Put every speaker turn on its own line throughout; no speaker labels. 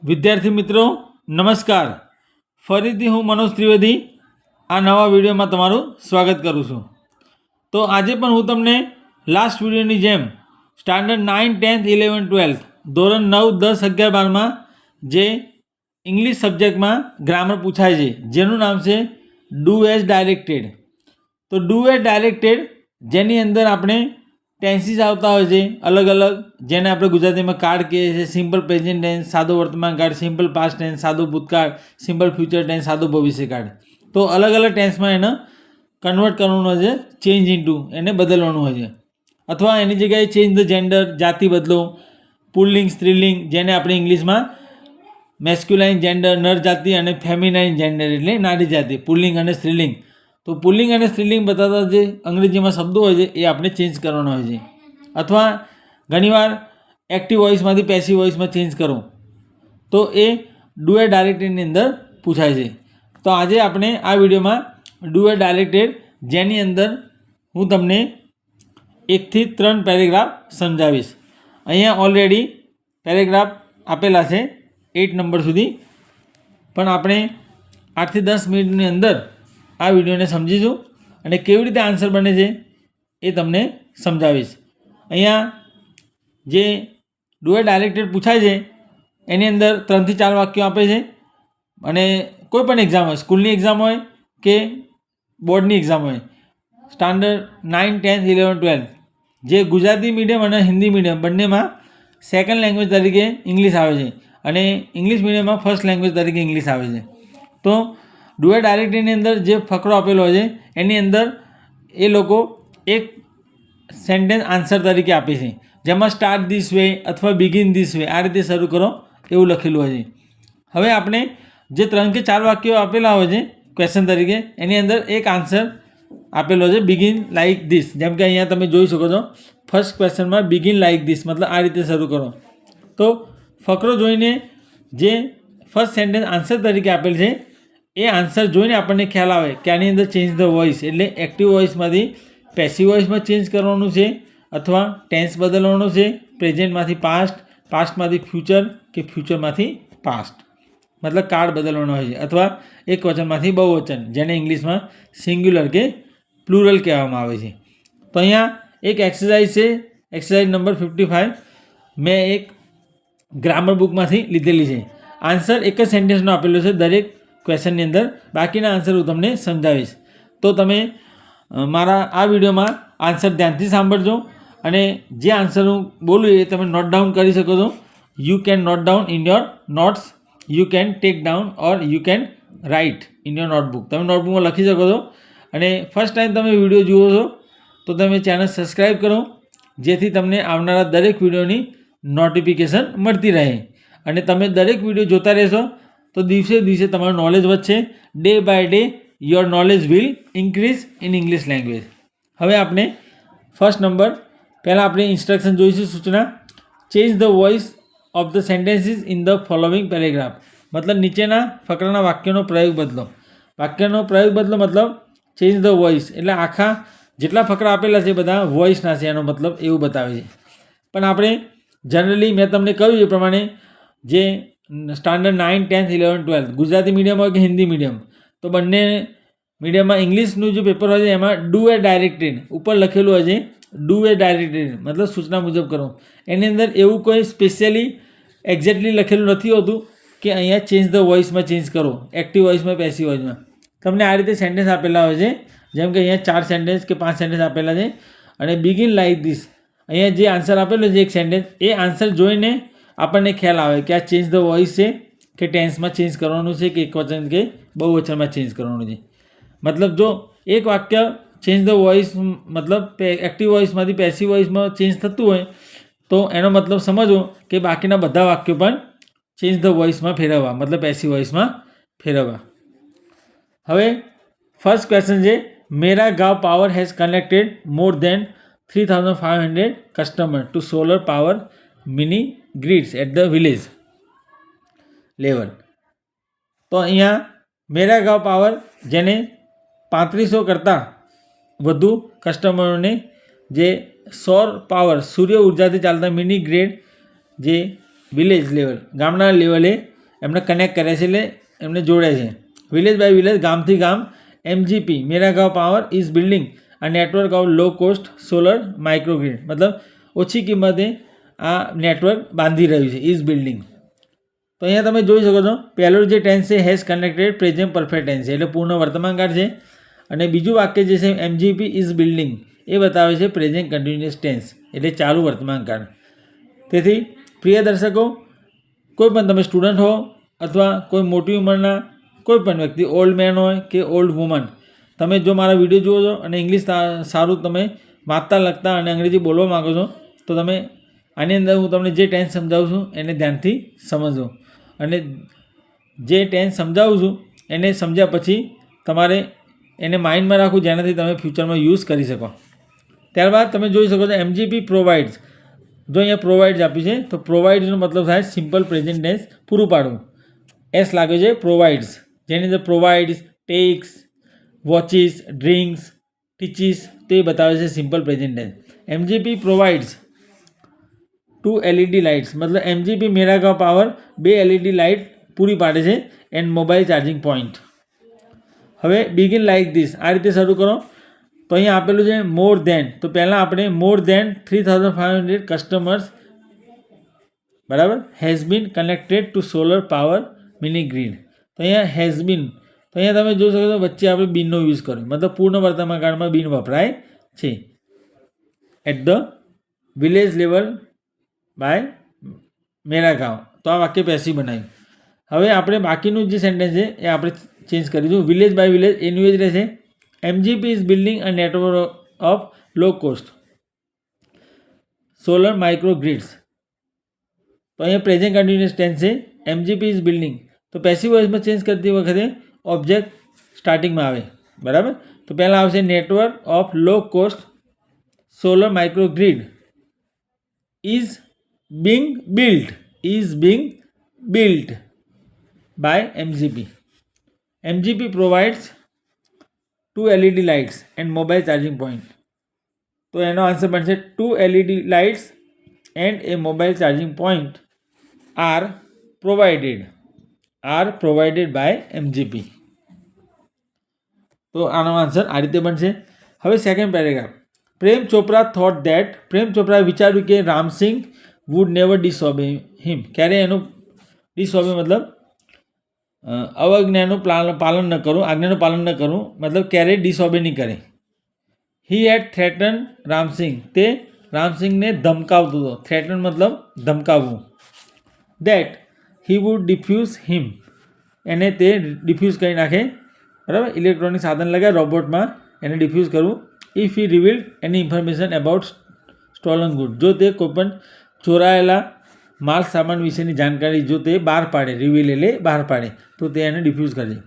વિદ્યાર્થી મિત્રો નમસ્કાર. ફરીથી હું મનોજ ત્રિવેદી આ નવા વિડીયોમાં તમારું સ્વાગત કરું છું. તો આજે પણ હું તમને લાસ્ટ વિડીયોની જેમ સ્ટાન્ડર્ડ 9, 10th, 11, 12th ધોરણ 9, 10, 11, 12માં જે ઇંગ્લિશ સબ્જેક્ટમાં ગ્રામર પૂછાય છે જેનું નામ છે ડુ એઝ ડાયરેક્ટેડ. તો ડુ એઝ ડાયરેક્ટેડ જેની અંદર આપણે ટેન્સીસ આવતા હોય છે અલગ અલગ, જેને આપણે ગુજરાતીમાં કાળ કહીએ છીએ. સિમ્પલ પ્રેઝન્ટ ટેન્સ, સાદો વર્તમાન કાળ, સિમ્પલ પાસ્ટ ટેન્સ, સાદો ભૂતકાળ, સિમ્પલ ફ્યુચર ટેન્સ, સાદો ભવિષ્યકાળ. તો અલગ અલગ ટેન્સમાં એને કન્વર્ટ કરવાનું હોય છે, ચેન્જ ઇન્ટુ એને બદલવાનું હોય છે. અથવા એની જગ્યાએ ચેન્જ ધ જેન્ડર, જાતિ બદલો, પુલ્લિંગ સ્ત્રીલિંગ જેને આપણે ઇંગ્લિશમાં મેસ્ક્યુલાઇન જેન્ડર નર જાતિ અને ફેમિનાઇન જેન્ડર એટલે નારી જાતિ, પુલ્લિંગ અને સ્ત્રીલિંગ. તો પુલ્લિંગ અને સ્ત્રીલિંગ બતાવતા જે અંગ્રેજીમાં શબ્દો હોય છે એ આપણે ચેન્જ કરવાના હોય છે. અથવા ઘણીવાર એક્ટિવ વોઇસમાંથી પેસિવ વોઇસમાં ચેન્જ કરો તો એ ડુ એઝ ડાયરેક્ટેડની અંદર પૂછાય છે. તો આજે આપણે આ વિડીયોમાં ડુ એઝ ડાયરેક્ટેડ જેની અંદર હું તમને 1 થી 3 પેરેગ્રાફ સમજાવીશ. અહીંયા ઓલરેડી પેરેગ્રાફ આપેલા છે 8 નંબર સુધી, પણ આપણે 8 થી 10 મિનિટની અંદર આ વિડીયોને સમજીશું અને કેવી રીતે આન્સર બને છે એ તમને સમજાવીશ. અહીંયા જે ડુ એઝ ડાયરેક્ટેડ પૂછાય છે એની અંદર 3 થી 4 વાક્યો આપે છે અને કોઈ પણ એક્ઝામ હોય, સ્કૂલની એક્ઝામ હોય કે બોર્ડની એક્ઝામ હોય, સ્ટાન્ડર્ડ 9, 10, 11, 12 જે ગુજરાતી મીડિયમ અને હિન્દી મીડિયમ બંનેમાં સેકન્ડ લેંગ્વેજ તરીકે ઇંગ્લિશ આવે છે અને ઇંગ્લિશ મીડિયમમાં ફર્સ્ટ લેંગ્વેજ તરીકે ઇંગ્લિશ આવે છે. તો ડુ એઝ ડાયરેક્ટેડની અંદર જે ફકરો આપેલો હોય છે એની અંદર એ લોકો એક સેન્ટેન્સ આન્સર તરીકે આપે છે, જેમાં સ્ટાર્ટ ધીસ વે અથવા બિગિન ધીસ વે આ રીતે શરૂ કરો એવું લખેલું હોય છે. હવે આપણે જે 3 કે 4 વાક્યો આપેલા હોય છે ક્વેશ્ચન તરીકે, એની અંદર એક આન્સર આપેલો છે બિગિન લાઇક ધીસ. જેમ કે અહીંયા તમે જોઈ શકો છો ફર્સ્ટ ક્વેશ્ચનમાં બિગિન લાઇક ધીસ મતલબ આ રીતે શરૂ કરો. તો ફકરો જોઈને જે ફર્સ્ટ સેન્ટેન્સ આન્સર તરીકે આપેલ છે એ આન્સર જોઈને આપણને ખ્યાલ આવે કે આની અંદર ચેન્જ ધ વોઇસ એટલે એક્ટિવ વોઇસમાંથી પેસિવ વોઇસમાં ચેન્જ કરવાનું છે અથવા ટેન્સ બદલવાનું છે, પ્રેઝન્ટમાંથી પાસ્ટ, પાસ્ટમાંથી ફ્યુચર કે ફ્યુચરમાંથી પાસ્ટ મતલબ કાળ બદલવાનો હોય છે, અથવા એક વચનમાંથી બહુવચન જેને ઇંગ્લિશમાં સિંગ્યુલર કે પ્લુરલ કહેવામાં આવે છે. તો અહીંયા એક એક્સરસાઇઝ છે, એક્સરસાઇઝ નંબર 55 મેં એક ગ્રામર બુકમાંથી લીધેલી છે. આન્સર એક જ સેન્ટેન્સનો આપેલો છે દરેક ક્વેશ્ચનની અંદર, બાકીના આન્સર હું તમને સમજાવીશ. તો તમે મારા આ વિડીયોમાં આન્સર ધ્યાનથી સાંભળજો અને જે આન્સર હું બોલું એ તમે નોટ ડાઉન કરી શકો છો. You can note down in your notes, you can take down or you can write in your notebook. તમે નોટબુકમાં લખી શકો છો. અને ફર્સ્ટ ટાઈમ તમે વિડીયો જુઓ છો તો તમે ચેનલ સબસ્ક્રાઈબ કરો જેથી તમને આવનારા દરેક વિડીયોની નોટિફિકેશન મળતી રહે અને તમે દરેક વિડીયો જોતા રહેશો તો દિવસે દિવસે તમારું નોલેજ વધશે. Day by day your knowledge will increase in English language. હવે આપણે ફર્સ્ટ નંબર પહેલાં આપણે ઇન્સ્ટ્રક્શન જોઈશું, સૂચના. Change the voice of the sentences in the following paragraph મતલબ નીચેના ફકરાના વાક્યનો પ્રયોગ બદલો. વાક્યનો પ્રયોગ બદલો મતલબ ચેન્જ ધ વોઇસ એટલે આખા જેટલા ફકરા આપેલા છે બધા વોઇસના છે, એનો મતલબ એવું બતાવે છે. પણ આપણે જનરલી મેં તમને કહ્યું એ પ્રમાણે જે સ્ટાન્ડર્ડ 9, 10, 11, 12 ગુજરાતી મીડિયમ હોય કે હિન્દી મીડિયમ, તો બંને મીડિયમમાં ઇંગ્લિશનું જે પેપર હોય છે એમાં ડુ એઝ ડાયરેક્ટેડ ઉપર લખેલું હોય છે. ડુ એઝ ડાયરેક્ટેડ મતલબ સૂચના મુજબ કરો. એની અંદર એવું કોઈ સ્પેશિયલી એક્ઝેક્ટલી લખેલું નથી હોતું કે અહીંયા ચેન્જ ધ વોઇસમાં ચેન્જ કરો, એક્ટિવ વોઇસમાં પેસિવ વોઇસમાં. તમને આ રીતે સેન્ટેન્સ આપેલા હોય છે, જેમ કે અહીંયા 4 સેન્ટેન્સ કે 5 સેન્ટેન્સ આપેલા છે અને બિગિન લાઇક ધીસ અહીંયા જે આન્સર આપેલો છે એક સેન્ટેન્સ, એ આન્સર જોઈને આપણને ખ્યાલ આવે કે આ ચેન્જ ધ વોઇસ છે કે ટેન્સમાં ચેન્જ કરવાનું છે કે એક વચન કે બહુવચનમાં ચેન્જ કરવાનું છે. મતલબ જો એક વાક્ય ચેન્જ ધ વોઇસ મતલબ એક્ટિવ વોઇસમાંથી પેસિવ વોઇસમાં ચેન્જ થતું હોય તો એનો મતલબ સમજવો કે બાકીના બધા વાક્યો પણ ચેન્જ ધ વોઇસમાં ફેરવવા મતલબ પેસિવ વોઇસમાં ફેરવવા. હવે ફર્સ્ટ ક્વેશ્ચન છે, Mera Gaon Power has connected more than 3500 customer to solar power mini grids at the village level. તો અહીંયા મેરા ગાંવ પાવર જેને 3500 કરતાં વધુ કસ્ટમરોને જે સૌર પાવર સૂર્ય ઉર્જાથી ચાલતા મિની ગ્રીડ જે વિલેજ લેવલ, ગામના લેવલે એમને કનેક્ટ કરે છે, એટલે એમને જોડે છે. વિલેજ બાય વિલેજ, ગામથી ગામ. MGP Meragaon power is building આ network of low cost solar microgrid, મતલબ ઓછી કિંમતે આ નેટવર્ક બાંધી રહ્યું છે, ઇઝ બિલ્ડિંગ. તો અહીંયા તમે જોઈ શકો છો, પહેલું જે ટેન્સ છે has connected present perfect tense છે, એટલે પૂર્ણ વર્તમાનકાળ છે. અને બીજું વાક્ય જે છે MGP ઇઝ બિલ્ડિંગ એ બતાવે છે પ્રેઝન્ટ કન્ટિન્યુઅસ ટેન્સ, એટલે ચાલુ વર્તમાનકાળ. તેથી પ્રિય દર્શકો, કોઈ પણ તમે સ્ટુડન્ટ હો અથવા કોઈ મોટી ઉંમરના કોઈ પણ વ્યક્તિ, ઓલ્ડ મેન હોય કે ઓલ્ડ વુમન, તમે જો મારા વિડીયો જુઓ છો અને ઇંગ્લિશ સારું તમે વાંચતા લખતા અને અંગ્રેજી બોલવા માગો છો, તો તમે આની અંદર હું તમને જે ટેન્સ સમજાવું છું એને ધ્યાનથી સમજો. અને જે ટેન્સ સમજાવું છું એને સમજ્યા પછી તમારે એને માઇન્ડમાં રાખવું, જેનાથી તમે ફ્યુચરમાં યુઝ કરી શકો. ત્યારબાદ તમે જોઈ શકો છો MGP પ્રોવાઇડ્સ. જો અહીંયા પ્રોવાઇડ્સ આપ્યું છે તો પ્રોવાઇડ્સનો મતલબ થાય સિમ્પલ પ્રેઝન્ટ ટેન્સ, પૂરું પાડવું. એસ લાગ્યો છે પ્રોવાઇડ્સ, જેની અંદર provides, takes, watches, drinks, teaches, તે બતાવે છે simple present tense. MGP provides 2 LED lights, મતલબ MGP Meragaon power 2 LED light પૂરી પાડે છે એન્ડ મોબાઈલ ચાર્જિંગ પોઈન્ટ. હવે બિગિન લાઇક ધીસ, આ રીતે શરૂ કરો. તો અહીંયા આપેલું છે મોર ધેન, તો પહેલાં આપણે મોર ધેન 3500 કસ્ટમર્સ, બરાબર, has been connected two solar power mini grid. તો અહીંયા હેઝ બીન, તો અહીંયા તમે જોઈ શકો છો વચ્ચે આપણે બીનનો યુઝ કર્યો, મતલબ પૂર્ણ વર્તમાન કાળમાં બીન વપરાય છે. At the village level by Meragaon, તો આ વાક્ય પેસિવ બનાવ્યું. હવે આપણે બાકીનું જે સેન્ટેન્સ છે એ આપણે ચેન્જ કરીશું. વિલેજ બાય વિલેજ એનું જ રહેશે. MGP is building a network of low cost solar micro grids. તો અહીંયા પ્રેઝન્ટ કન્ટિન્યુઅસ ટેન્સ છે. MGP ઇઝ બિલ્ડિંગ, તો પેસિવ વોઇસમાં ચેન્જ કરતી વખતે ઓબ્જેક્ટ સ્ટાર્ટિંગમાં આવે, બરાબર. તો પહેલાં આવશે network of low cost solar micro grid is being built by MGP. MGP provides 2 LED lights and mobile charging point. તો એનો આન્સર બનશે 2 LED lights and a mobile charging point are provided by MGP. તો આનો answer આ રીતે બનશે. હવે second paragraph. Prem Chopra thought that, Prem ચોપરાએ વિચાર્યું કે Ramsingh would never disobey him, ક્યારે એનું ડિસઓબે મતલબ અવજ્ઞાનું પાલન ન કરું, આજ્ઞાનું પાલન ન કરું, મતલબ ક્યારેય ડિસઓબે નહીં કરે. હી હેડ થ્રેટન રામસિંગ, તે રામસિંગને ધમકાવતો હતો. થ્રેટન મતલબ ધમકાવવું. દેટ હી વુડ ડિફ્યુઝ હિમ, એને તે ડિફ્યુઝ કરી નાખે, બરાબર. ઇલેક્ટ્રોનિક સાધન લગાવે રોબોટમાં, એને ડિફ્યુઝ કરવું. If he revealed any information about stolen good, જો તે કોઈપણ ચોરાયેલા માલ સામાન વિશેની જાણકારી જો તે બહાર પાડે, રિવીલ એટલે બહાર પાડે, તો તે એને ડિફ્યુઝ કરશે.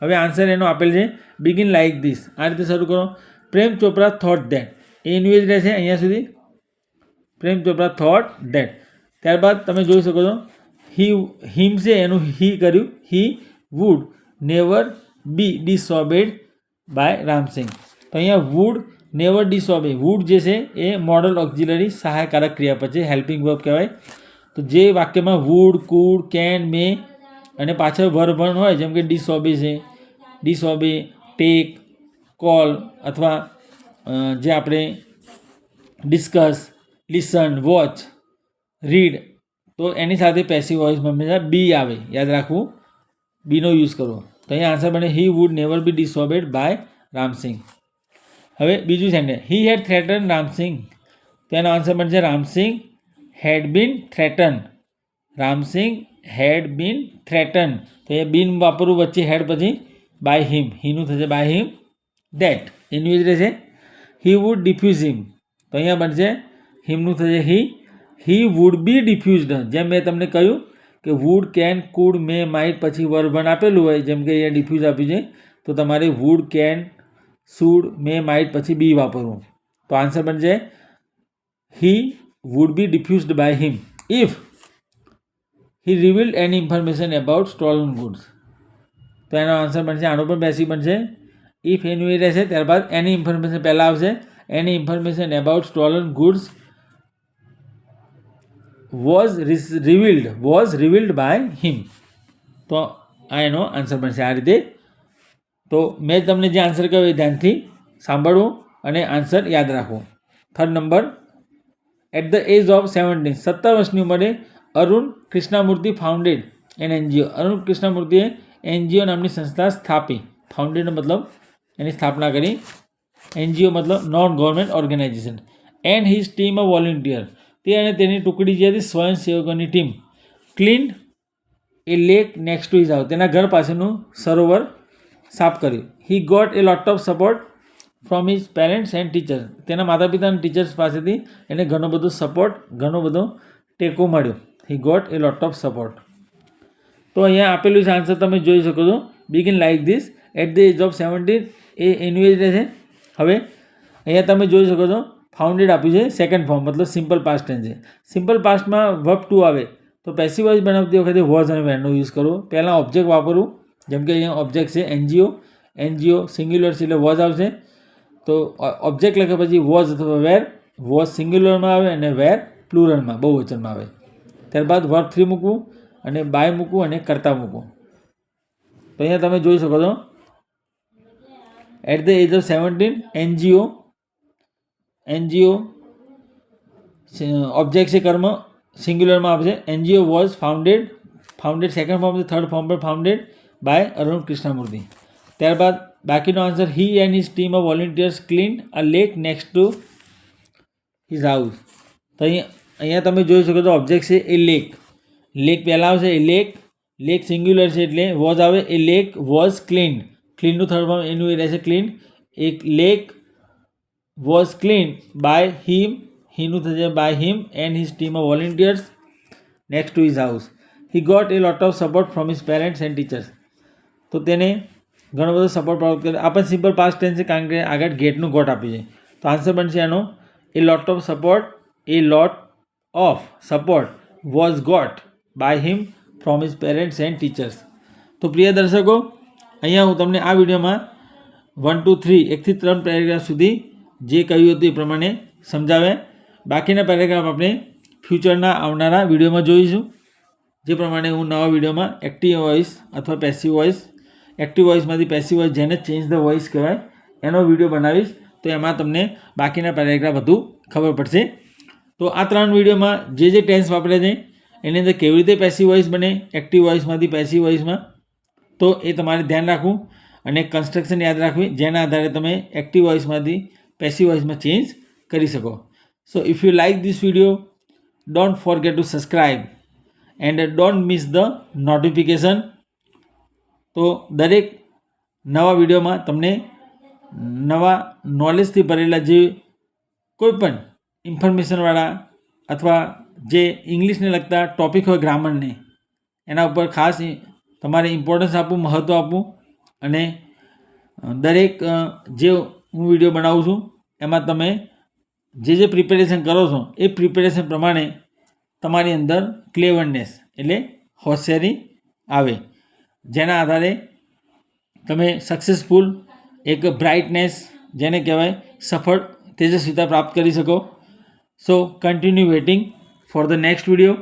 હવે આન્સર એનો આપેલ છે બિગિન લાઇક ધીસ, આ રીતે શરૂ કરો. પ્રેમ ચોપરા થોટ ધેટ, એ એનું જ રહેશે અહીંયા સુધી. પ્રેમ ચોપરા થોટ ધેટ. ત્યારબાદ તમે જોઈ શકો છો હિમ છે એનું હી કર્યું. He would never be disobeyed by Ramsingh. તો અહીંયા વુડ નેવર ડિસઓબે, વુડ જે છે એ મોડલ ઓક્ઝિલરી સહાયકારક ક્રિયાપદ છે, હેલ્પિંગ વર્બ કહેવાય. તો જે વાક્યમાં વુડ, કુડ, કેન, મે અને પાછળ વર્બ હોય, જેમ કે ડિસઓબે છે, ડિસઓબે, ટેક, કોલ, અથવા જે આપણે ડિસ્કસ, લિસન, વોચ, રીડ, તો એની સાથે પેસિવ વોઇસમાં હંમેશા બી આવે, યાદ રાખવું, બીનો યુઝ કરવો. તો અહીંયા આન્સર બને he would never be disobeyed by Ramsingh. હવે બીજું સેન્ટેન્સ, હી હેડ થ્રેટન રામસિંગ, તો એનો આન્સર બનશે રામસિંગ હેડ બીન થ્રેટન. રામસિંગ હેડ બીન થ્રેટન, તો એ બીન વાપરવું વચ્ચે હેડ પછી બાય હિમ, હીનું થશે બાય હિમ. ડેટ એનું જ રહેશે. હી વુડ ડિફ્યુઝ હિમ, તો અહીંયા બનશે હિમનું થશે હી વુડ બી ડિફ્યુઝડ. જેમ મેં તમને કહ્યું કે would, can, could, may, might પછી વર્બ આપેલું હોય, જેમ કે અહીંયા ડિફ્યુઝ આપ્યું છે, તો તમારે would, can, should, may, might પછી બી વાપરવું. તો આન્સર બનશે he would be diffused by him if he revealed any information about stolen goods. તો એનો આન્સર બનશે, આનો પણ પેસિવ બનશે. ઇફ એનું એ રહેશે, ત્યારબાદ એની ઇન્ફોર્મેશન પહેલાં આવશે. એની information about stolen goods was revealed by him. તો આ એનો આન્સર બનશે આ રીતે. તો મેં તમને જે આન્સર કહ્યું એ ધ્યાનથી સાંભળવું અને આન્સર યાદ રાખવું. Third number, at the age of 17, 17 વર્ષની ઉંમરે Arun Krishnamurthy founded an NGO. Arun કૃષ્ણમૂર્તિએ એનજીઓ નામની સંસ્થા સ્થાપી. ફાઉન્ડેડનો મતલબ એની સ્થાપના કરી. એનજીઓ મતલબ non government organisation. And his team of volunteer, તે અને તેની ટુકડી જે હતી સ્વયંસેવકોની ટીમ, cleaned a lake next to his house, તેના ઘર પાસેનું સરોવર સાફ કર્યું. He got a lot of support from his parents and teachers, તેના માતા પિતા અને ટીચર્સ પાસેથી એને ઘણો બધો સપોર્ટ, ઘણો બધો ટેકો મળ્યો. He got a lot of support. તો અહીંયા આપેલું છે આન્સર, તમે જોઈ શકો છો. Begin like this at the age of 17 એ એન્યુએજ છે. હવે અહીંયા તમે જોઈ શકો છો ફાઉન્ડેડ આપ્યું છે સેકન્ડ ફોર્મ, મતલબ સિમ્પલ પાસ્ટ ટેન્સ છે. સિમ્પલ પાસ્ટમાં વર્બ ટુ આવે તો પેસિવ વોઇસ બનાવતી વખતે વોઝ અને વેરનો યુઝ કરવો. પહેલાં ઓબ્જેક્ટ વાપરવું, જેમ કે અહીંયા ઓબ્જેક્ટ છે એનજીઓ. એનજીઓ સિંગ્યુલર છે એટલે વોઝ આવશે. તો ઓબ્જેક્ટ લખ્યા પછી વોઝ અથવા વેર, વોઝ સિંગ્યુલરમાં આવે અને વેર પ્લુરલમાં, બહુવચનમાં આવે. ત્યારબાદ વર્બ 3 મૂકવું અને બાય મૂકવું અને કરતા મૂકવું. તો અહીંયા તમે જોઈ શકો છો at the age of 17 NGO object છે કર્મ, સિંગ્યુલરમાં આવશે. NGO was founded second form છે, થર્ડ ફોર્મ પર ફાઉન્ડેડ બાય અરુણ કૃષ્ણમૂર્તિ. ત્યારબાદ બાકીનો આન્સર, he and his team of volunteers clean a lake next to his house. તો અહીંયા તમે જોઈ શકો છો ઓબ્જેક્ટ છે એ લેક. લેક પહેલાં આવશે એ લેક સિંગ્યુલર છે એટલે વોઝ આવે. એ લેક વોઝ ક્લીન્ડ, ક્લીનનું થર્ડ ફોર્મ એનું એ રહેશે ક્લીન. એક lake was clean by him, હીનું થશે by him and his team of volunteers next to his house. He got a lot of support from his parents and teachers. તો તેને ઘણો બધો સપોર્ટ પ્રાપ્ત કર્યો. આ પણ સિમ્પલ પાસ્ટ ટેન્સ છે કારણ કે આગળ ગેટનું ગોટ આપ્યું છે. તો આન્સર બનશે એનો a lot of support was got by him from his parents and teachers. તો પ્રિય દર્શકો, અહીંયા હું તમને આ વિડીયોમાં 1 2 3 1થી 3 પેરેગ્રાફ સુધી જે કહ્યું હતું એ પ્રમાણે સમજાવ્યા. બાકીના પેરેગ્રાફ આપણે ફ્યુચરના આવનારા વિડીયોમાં જોઈશું. જે પ્રમાણે હું નવા વિડીયોમાં એક્ટિવ વોઇસ અથવા પેસિવ વોઇસ, એક્ટિવ વોઇસમાંથી પેસિવ વોઇસ જેને ચેન્જ ધ વોઇસ કહેવાય એનો વિડીયો બનાવીશ. તો એમાં તમને બાકીના પેરેગ્રાફ બધું ખબર પડશે. તો આ 3 વિડીયોમાં જે ટેન્સ વાપરે છે એની અંદર કેવી રીતે પેસિવ વોઇસ બને એક્ટિવ વોઇસમાંથી પેસિવ વોઇસમાં, તો એ તમારે ધ્યાન રાખવું અને કન્સ્ટ્રક્શન યાદ રાખવી, જેના આધારે તમે એક્ટિવ વોઇસમાંથી પેસિવ વોઇસમાં ચેન્જ કરી શકો. સો if you like this video, don't forget two subscribe and don't miss the notification. તો દરેક નવા વિડીયોમાં તમને નવા નોલેજથી ભરેલા જે કોઈ પણ ઇન્ફોર્મેશનવાળા અથવા જે ઇંગ્લિશને લગતા ટૉપિક હોય ગ્રામરને, એના ઉપર ખાસ તમારે ઇમ્પોર્ટન્સ આપવું, મહત્ત્વ આપવું અને દરેક જે હું વિડીયો બનાવું છું એમાં તમે જે પ્રિપેરેશન કરો છો એ પ્રિપેરેશન પ્રમાણે તમારી અંદર ક્લેવરનેસ એટલે હોશિયારી આવે, જેના આધારે તમે સક્સેસફુલ એક બ્રાઇટનેસ જેને કહેવાય સફળ તેજસ્વીતા પ્રાપ્ત કરી શકો. So continue waiting for the next video.